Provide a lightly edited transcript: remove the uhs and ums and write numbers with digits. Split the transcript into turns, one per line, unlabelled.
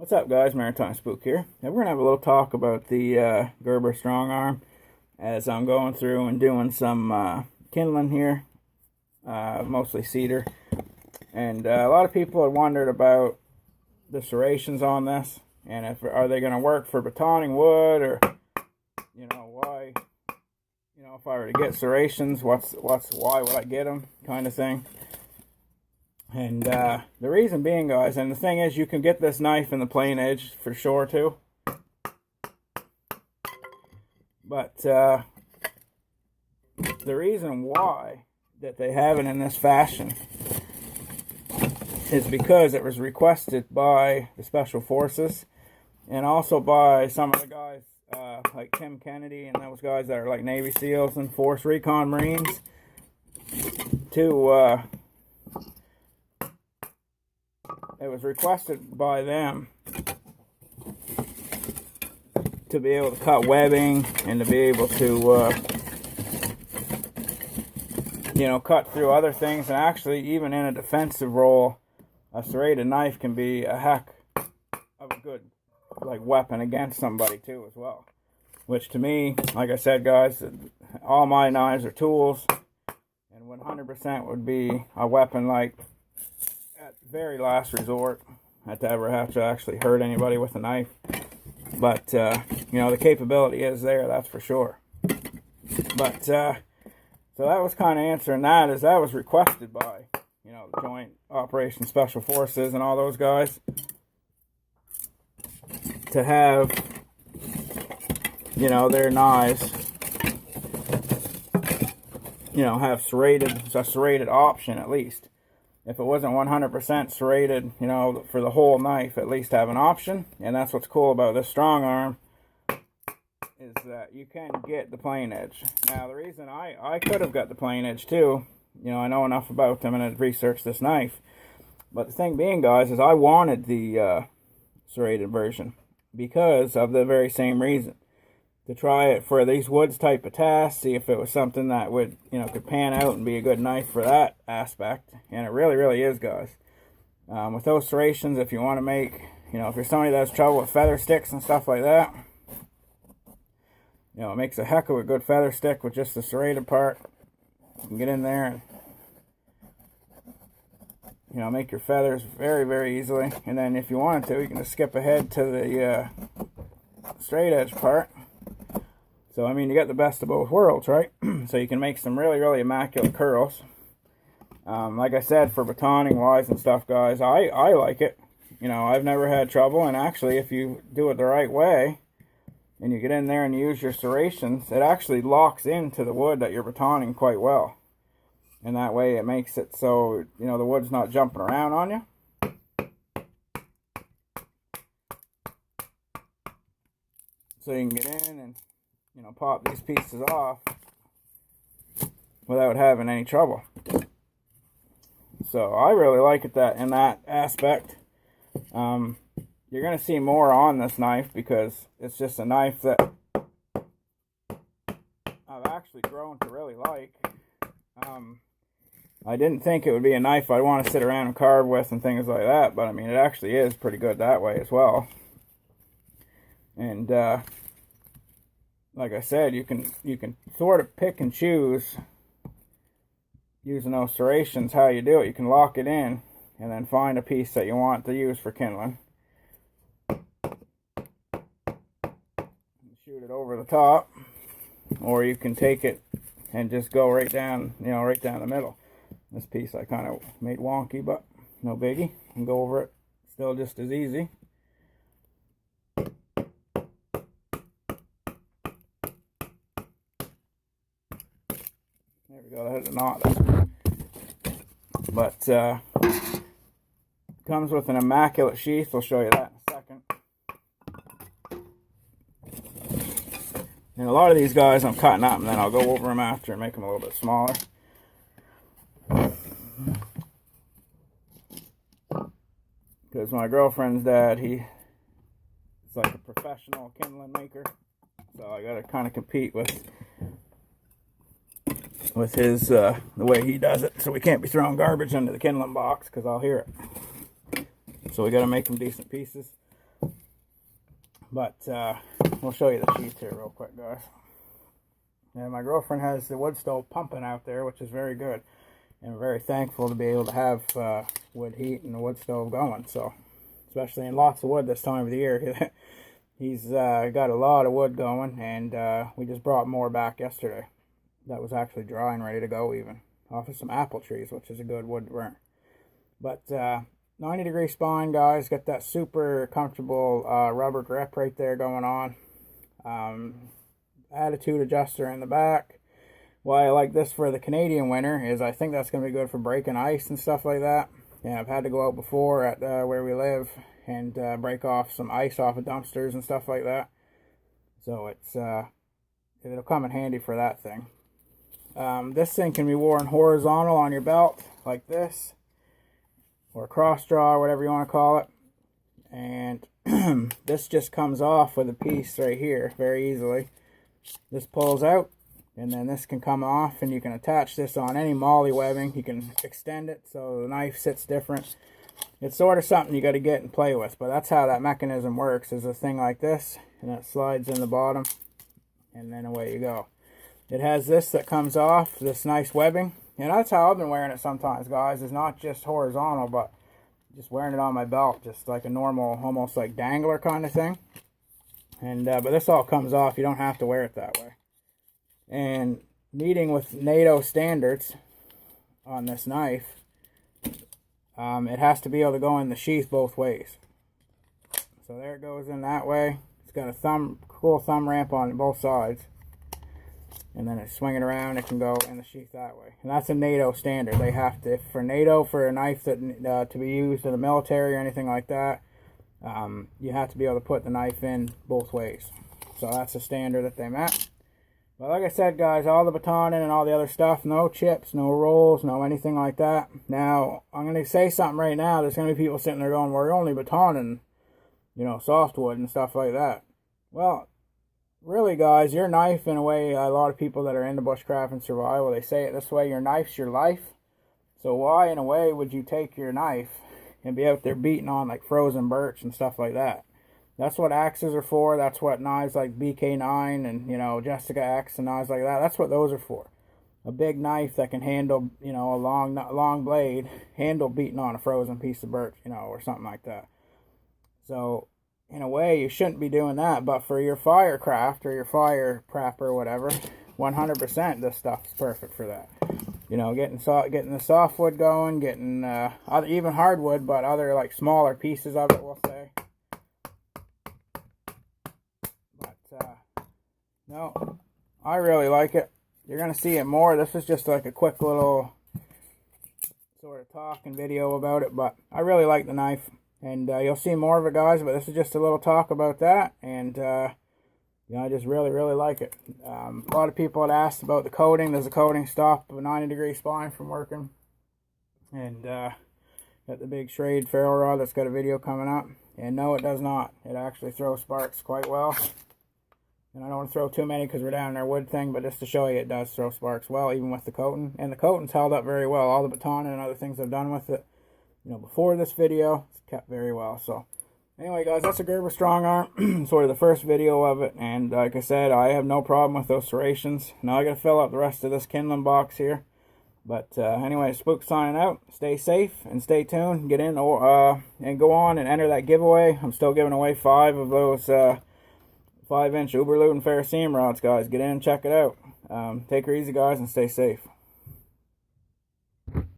What's up, guys? Maritime Spook here. And we're going to have a little talk about the Gerber Strongarm as I'm going through and doing some kindling here, mostly cedar. And a lot of people have wondered about the serrations on this, and if are they going to work for batoning wood, or why, if I were to get serrations, why would I get them, kind of thing. And the reason being, guys, and the thing is, you can get this knife in the plain edge for sure too. But the reason why that they have it in this fashion is because it was requested by the Special Forces and also by some of the guys like Tim Kennedy and those guys that are like Navy SEALs and Force Recon Marines to it was requested by them to be able to cut webbing and to be able to cut through other things. And actually, even in a defensive role, a serrated knife can be a heck of a good weapon against somebody too as well. Which to me, like I said, guys, all my knives are tools, and 100% would be a weapon at very last resort to ever have to actually hurt anybody with a knife. But the capability is there, that's for sure. But so that was kind of answering that, as that was requested by the Joint Operations Special Forces and all those guys to have their knives have a serrated option at least. If it wasn't 100% serrated, for the whole knife, at least have an option. And that's what's cool about this Strongarm, is that you can get the plain edge. Now, the reason I could have got the plain edge too, I know enough about them and I've researched this knife. But the thing being, guys, is I wanted the serrated version because of the very same reason. To try it for these woods type of tasks, see if it was something that would, could pan out and be a good knife for that aspect. And it really, really is, guys. With those serrations, if you want to make, if you're somebody that has trouble with feather sticks and stuff like that, it makes a heck of a good feather stick with just the serrated part. You can get in there and, make your feathers very, very easily. And then if you wanted to, you can just skip ahead to the straight edge part. So, I mean, you got the best of both worlds, right? So you can make some really, really immaculate curls. Like I said, for batoning wise and stuff, guys, I like it. I've never had trouble. And actually, if you do it the right way, and you get in there and use your serrations, it actually locks into the wood that you're batoning quite well. And that way it makes it so, the wood's not jumping around on you. So you can get in and pop these pieces off without having any trouble. So I really like it in that aspect. You're going to see more on this knife because it's just a knife that I've actually grown to really like. I didn't think it would be a knife I'd want to sit around and carve with and things like that, but I mean, it actually is pretty good that way as well. And like I said, you can sort of pick and choose using those serrations how you do it. You can lock it in and then find a piece that you want to use for kindling. Shoot it over the top, or you can take it and just go right down, right down the middle. This piece I kind of made wonky, but no biggie. And go over it still just as easy. There we go, that has a knot. But comes with an immaculate sheath. I'll show you that in a second. And a lot of these guys I'm cutting up, and then I'll go over them after and make them a little bit smaller. Because my girlfriend's dad, he's like a professional kindling maker. So I got to kind of compete with his the way he does it. So we can't be throwing garbage into the kindling box because I'll hear it. So we got to make them decent pieces. But we'll show you the sheath here real quick, guys. And my girlfriend has the wood stove pumping out there, which is very good. And we're very thankful to be able to have wood heat and the wood stove going. So, especially in lots of wood this time of the year. He's got a lot of wood going, and we just brought more back yesterday. That was actually dry and ready to go even. Off of some apple trees, which is a good wood to burn. But 90-degree spine, guys. Got that super comfortable rubber grip right there going on. Attitude adjuster in the back. Why I like this for the Canadian winter is I think that's going to be good for breaking ice and stuff like that. And I've had to go out before at where we live and break off some ice off of dumpsters and stuff like that. So it'll come in handy for that thing. This thing can be worn horizontal on your belt like this, or cross draw, or whatever you want to call it. And this just comes off with a piece right here very easily. This pulls out, and then this can come off, and you can attach this on any molly webbing. You can extend it so the knife sits different. It's sort of something you got to get and play with, but that's how that mechanism works, is a thing like this, and it slides in the bottom, and then away you go. It has this that comes off, this nice webbing, and that's how I've been wearing it sometimes, guys. It's not just horizontal, but just wearing it on my belt, just like a normal, almost like dangler kind of thing. And but this all comes off. You don't have to wear it that way. And meeting with NATO standards on this knife, it has to be able to go in the sheath both ways. So there it goes in that way. It's got a cool thumb ramp on both sides. And then it's swinging around, it can go in the sheath that way. And that's a NATO standard. They have to, for NATO, for a knife that to be used in the military or anything like that, you have to be able to put the knife in both ways. So that's a standard that they met. But like I said, guys, all the batoning and all the other stuff, no chips, no rolls, no anything like that. Now, I'm going to say something right now. There's going to be people sitting there going, well, you're only batoning, you know, softwood and stuff like that. Well, really, guys, your knife, in a way, a lot of people that are into bushcraft and survival, they say it this way, your knife's your life. So why, in a way, would you take your knife and be out there beating on like frozen birch and stuff like that? That's what axes are for. That's what knives like BK9 and, you know, Jessica X and knives like that, that's what those are for. A big knife that can handle, you know, a long blade, handle beating on a frozen piece of birch, you know, or something like that. So, in a way, you shouldn't be doing that. But for your firecraft or your fire prep or whatever, 100% this stuff is perfect for that. You know, getting the softwood going, getting even hardwood, but other like smaller pieces of it, we'll say. But no, I really like it. You're gonna see it more. This is just like a quick little sort of talk and video about it, but I really like the knife, and you'll see more of it, guys. But this is just a little talk about that, and you know, I just really like it. A lot of people had asked about the coating. Does the coating stop a 90-degree spine from working? And got the big Schrade ferro rod that's got a video coming up. And no, it does not. It actually throws sparks quite well. And I don't want to throw too many because we're down in our wood thing, but just to show you, it does throw sparks well, even with the coating. And the coating's held up very well. All the batoning and other things I've done with it, you know, before this video, it's kept very well. So anyway, guys, that's a Gerber Strongarm, sort of the first video of it, and like I said, I have no problem with those serrations. Now I got to fill up the rest of this Kindling box here, but anyway, Spook signing out. Stay safe and stay tuned. Get in and go on and enter that giveaway. I'm still giving away 5 of those 5-inch Uberluten Ferrocerium rods, guys. Get in and check it out. Take her easy, guys, and stay safe.